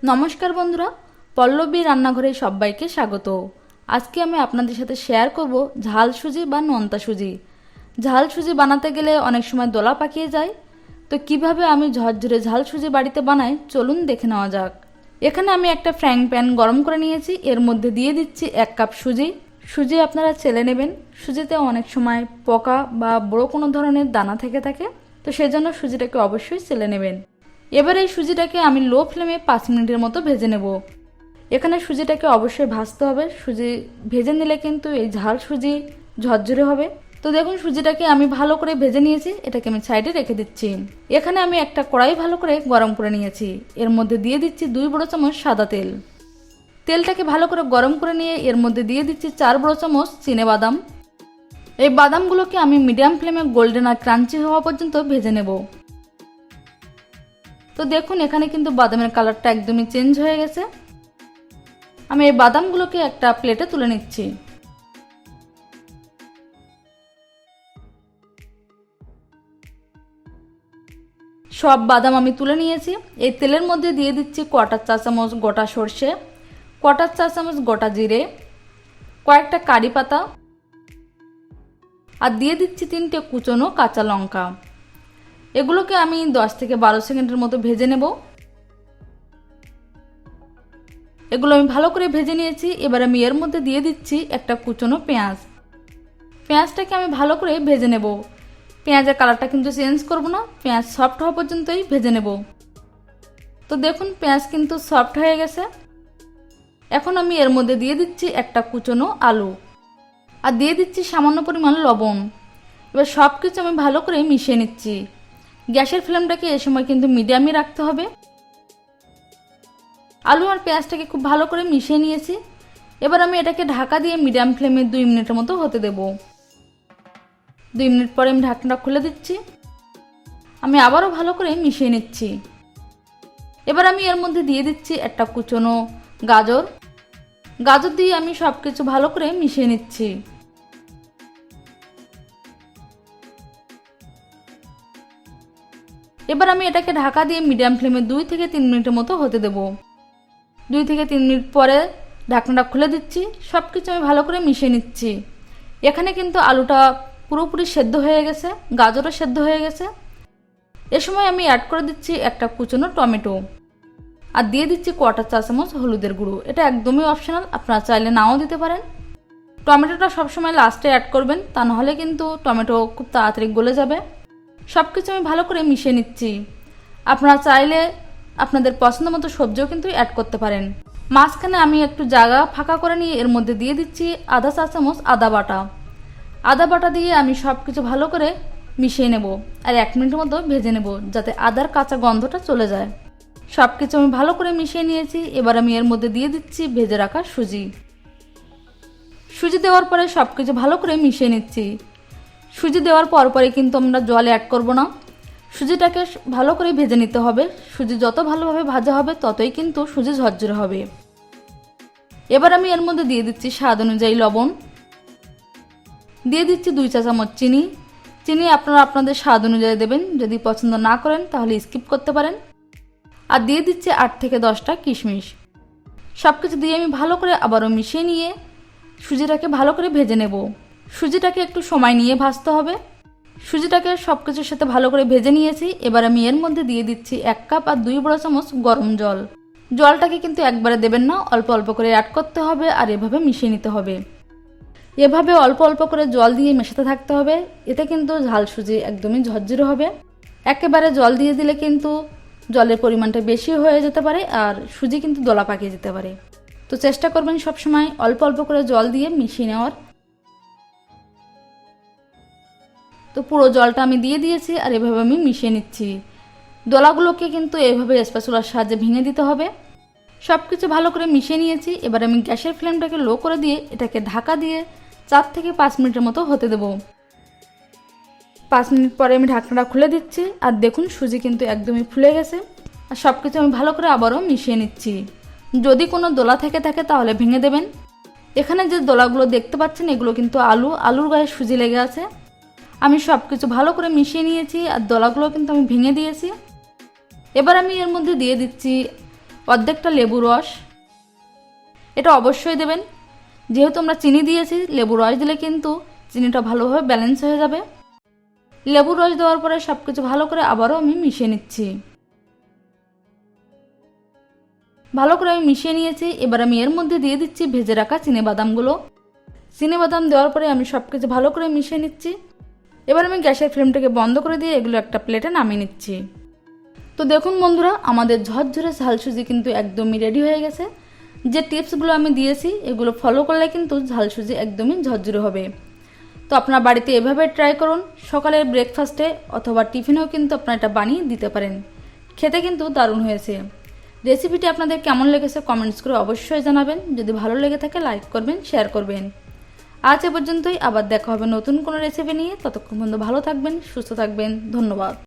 নমস্কার বন্ধুরা, পল্লবী রান্নাঘরে সবাইকে স্বাগত। আজকে আমি আপনাদের সাথে শেয়ার করব ঝাল সুজি বা নোনতা সুজি। ঝাল সুজি বানাতে গেলে অনেক সময় দলা পাকিয়ে যায়, তো কিভাবে আমি ঝরঝরে ঝাল সুজি বাড়িতে বানাই চলুন দেখে নেওয়া যাক। এখানে আমি একটা ফ্রাইং প্যান গরম করে নিয়েছি, এর মধ্যে দিয়ে দিচ্ছি 1 কাপ সুজি। সুজি আপনারা চেলে নেবেন, সুজিতে অনেক সময় পোকা বা বড় কোনো ধরনের দানা থেকে থাকে, তো সেজন্য সুজিটাকে অবশ্যই চেলে নেবেন। এবার এই সুজিটাকে আমি লো ফ্লেমে 5 মিনিটের মতো ভেজে নেব। এখানে সুজিটাকে অবশ্যই ভাজতে হবে, সুজি ভেজে নিলে কিন্তু এই ঝাল সুজি ঝরঝরে হবে। তো দেখুন সুজিটাকে আমি ভালো করে ভেজে নিয়েছি, এটাকে আমি সাইডে রেখে দিচ্ছি। এখানে আমি একটা কড়াই ভালো করে গরম করে নিয়েছি, এর মধ্যে দিয়ে দিচ্ছি 2 বড় চামচ সাদা তেল। তেলটাকে ভালো করে গরম করে নিয়ে এর মধ্যে দিয়ে দিচ্ছি 4 বড় চামচ চিনেবাদাম। এই বাদামগুলোকে আমি মিডিয়াম ফ্লেমে গোল্ডেন আর ক্রাঞ্চি হওয়া পর্যন্ত ভেজে নেব। তো দেখুন এখানে কিন্তু বাদামের কালারটা একদমই চেঞ্জ হয়ে গেছে। আমি এই বাদামগুলোকে একটা প্লেটে তুলে নিচ্ছি। সব বাদাম আমি তুলে নিয়েছি। এই তেলের মধ্যে দিয়ে দিচ্ছি 1/4 চা চামচ গোটা সর্ষে, 1/4 চা চামচ গোটা জিরে, কয়েকটা কারি পাতা আর দিয়ে দিচ্ছি 3টে কুচনো কাঁচা লঙ্কা। এগুলোকে আমি 10 থেকে 12 সেকেন্ডের মতো ভেজে নেব। এগুলো আমি ভালো করে ভেজে নিয়েছি। এবার আমি এর মধ্যে দিয়ে দিচ্ছি একটা কুচনো পেঁয়াজ। পেঁয়াজটাকে আমি ভালো করে ভেজে নেব। পেঁয়াজের কালারটা কিন্তু চেঞ্জ করব না, পেঁয়াজ সফট হওয়া পর্যন্তই ভেজে নেব। তো দেখুন পেঁয়াজ কিন্তু সফট হয়ে গেছে। এখন আমি এর মধ্যে দিয়ে দিচ্ছি একটা কুচনো আলু আর দিয়ে দিচ্ছি সামান্য পরিমাণ লবণ। এবার সব কিছু আমি ভালো করে মিশিয়ে নিচ্ছি। গ্যাসের ফ্লেমটাকে এ সময় কিন্তু মিডিয়ামে রাখতে হবে। আলু আর পেঁয়াজটাকে খুব ভালো করে মিশিয়ে নিয়েছি। এবার আমি এটাকে ঢাকা দিয়ে মিডিয়াম ফ্লেমে 2 মিনিটের মতো হতে দেব। 2 মিনিট পরে আমি ঢাকনাটা খুলে দিচ্ছি। আমি আবারও ভালো করে মিশিয়ে নিচ্ছি। এবার আমি এর মধ্যে দিয়ে দিচ্ছি একটা কুচনো গাজর। গাজর দিয়ে আমি সব কিছু ভালো করে মিশিয়ে নিচ্ছি। এবার আমি এটাকে ঢাকা দিয়ে মিডিয়াম ফ্লেমে 2 থেকে 3 মিনিটের মতো হতে দেব। 2 থেকে 3 মিনিট পরে ঢাকনাটা খুলে দিচ্ছি। সব কিছু আমি ভালো করে মিশিয়ে নিচ্ছি। এখানে কিন্তু আলুটা পুরোপুরি সেদ্ধ হয়ে গেছে, গাজরও সেদ্ধ হয়ে গেছে। এ সময় আমি অ্যাড করে দিচ্ছি একটা কুচনো টমেটো আর দিয়ে দিচ্ছি 1/4 চা চামচ হলুদের গুঁড়ো। এটা একদমই অপশনাল, আপনারা চাইলে নাও দিতে পারেন। টমেটোটা সবসময় লাস্টে অ্যাড করবেন, তা নাহলে কিন্তু টমেটো খুব তাড়াতাড়ি গলে যাবে। সব কিছু আমি ভালো করে মিশিয়ে নিচ্ছি। আপনারা চাইলে আপনাদের পছন্দ মতো সবজিও কিন্তু অ্যাড করতে পারেন। মাঝখানে আমি একটু জায়গা ফাঁকা করে নিয়ে এর মধ্যে দিয়ে দিচ্ছি আধা চা চামচ আদা বাটা। আদা বাটা দিয়ে আমি সব কিছু ভালো করে মিশিয়ে নেব আর 1 মিনিটের মতো ভেজে নেব, যাতে আদার কাঁচা গন্ধটা চলে যায়। সব কিছু আমি ভালো করে মিশিয়ে নিয়েছি। এবার আমি এর মধ্যে দিয়ে দিচ্ছি ভেজে রাখা সুজি। সুজি দেওয়ার পরে সব কিছু ভালো করে মিশিয়ে নিচ্ছি। সুজি দেওয়ার পরে কিন্তু আমরা জল অ্যাড করব না। সুজিটাকে ভালো করে ভেজে নিতে হবে। সুজি যত ভালোভাবে ভাজা হবে ততই কিন্তু সুজি ঝরঝরে হবে। এবার আমি এর মধ্যে দিয়ে দিচ্ছি স্বাদ অনুযায়ী লবণ, দিয়ে দিচ্ছি 2 চা চামচ চিনি। চিনি আপনারা আপনাদের স্বাদ অনুযায়ী দেবেন, যদি পছন্দ না করেন তাহলে স্কিপ করতে পারেন। আর দিয়ে দিচ্ছি 8 থেকে 10টা কিশমিশ। সব কিছু দিয়ে আমি ভালো করে আবারও মিশিয়ে নিয়ে সুজিটাকে ভালো করে ভেজে নেব। সুজিটাকে একটু সময় নিয়ে ভাজতে হবে। সুজিটাকে সব কিছুর সাথে ভালো করে ভেজে নিয়েছি। এবার আমি এর মধ্যে দিয়ে দিচ্ছি 1 কাপ আর 2 বড় চামচ গরম জল। জলটাকে কিন্তু একবারে দেবেন না, অল্প অল্প করে অ্যাড করতে হবে আর এভাবে মিশিয়ে নিতে হবে। এভাবে অল্প অল্প করে জল দিয়ে মেশাতে থাকতে হবে। এতে কিন্তু ঝাল সুজি একদমই ঝরঝরে হবে। একেবারে জল দিয়ে দিলে কিন্তু জলের পরিমাণটা বেশি হয়ে যেতে পারে আর সুজি কিন্তু দলা পাকিয়ে যেতে পারে। তো চেষ্টা করবেন সবসময় অল্প অল্প করে জল দিয়ে মিশিয়ে নেওয়ার। তো পুরো জলটা আমি দিয়ে দিয়েছি আর এভাবে আমি মিশিয়ে নিচ্ছি। দলাগুলোকে কিন্তু এভাবে স্প্যাচুলার সাহায্যে ভেঙে দিতে হবে। সব কিছু ভালো করে মিশিয়ে নিয়েছি। এবার আমি গ্যাসের ফ্লেমটাকে লো করে দিয়ে এটাকে ঢাকা দিয়ে 4 থেকে 5 মিনিটের মতো হতে দেব। 5 মিনিট পরে আমি ঢাকনাটা খুলে দিচ্ছি আর দেখুন সুজি কিন্তু একদমই ফুলে গেছে। আর সব কিছু আমি ভালো করে আবারও মিশিয়ে নিচ্ছি। যদি কোনো দোলা থেকে থাকে তাহলে ভেঙে দেবেন। এখানে যে দোলাগুলো দেখতে পাচ্ছেন এগুলো কিন্তু আলুর গায়ে সুজি লেগে আছে। আমি সব কিছু ভালো করে মিশিয়ে নিয়েছি আর দলাগুলো কিন্তু আমি ভেঙে দিয়েছি। এবার আমি এর মধ্যে দিয়ে দিচ্ছি অর্ধেকটা লেবু রস, এটা অবশ্যই দেবেন। যেহেতু আমরা চিনি দিয়েছি, লেবু রস দিলে কিন্তু চিনিটা ভালোভাবে ব্যালেন্স হয়ে যাবে। লেবু রস দেওয়ার পরে সব কিছু ভালো করে আবারও আমি মিশিয়ে নিচ্ছি। ভালো করে আমি মিশিয়ে নিয়েছি। এবার আমি এর মধ্যে দিয়ে দিচ্ছি ভেজে রাখা চিনেবাদামগুলো। চিনেবাদাম দেওয়ার পরে আমি সব কিছু ভালো করে মিশিয়ে নিচ্ছি। এবার আমি গ্যাসের ফ্লেমটাকে বন্ধ করে দিয়ে এগুলো একটা প্লেটে নামিয়ে নিচ্ছি। তো দেখুন বন্ধুরা, আমাদের ঝরঝরে ঝাল সুজি কিন্তু একদমই রেডি হয়ে গেছে। যে টিপসগুলো আমি দিয়েছি এগুলো ফলো করলে কিন্তু ঝাল সুজি একদমই ঝরঝরে হবে। তো আপনার বাড়িতে এভাবে ট্রাই করুন। সকালের ব্রেকফাস্টে অথবা টিফিনেও কিন্তু আপনারা এটা বানিয়ে দিতে পারেন। খেতে কিন্তু দারুণ হয়েছে। রেসিপিটি আপনাদের কেমন লেগেছে কমেন্টস করে অবশ্যই জানাবেন। যদি ভালো লেগে থাকে লাইক করবেন, শেয়ার করবেন। আজ এ পর্যন্তই, আবার দেখা হবে নতুন কোনো রেসিপি নিয়ে। ততক্ষণ পর্যন্ত ভালো থাকবেন, সুস্থ থাকবেন। ধন্যবাদ।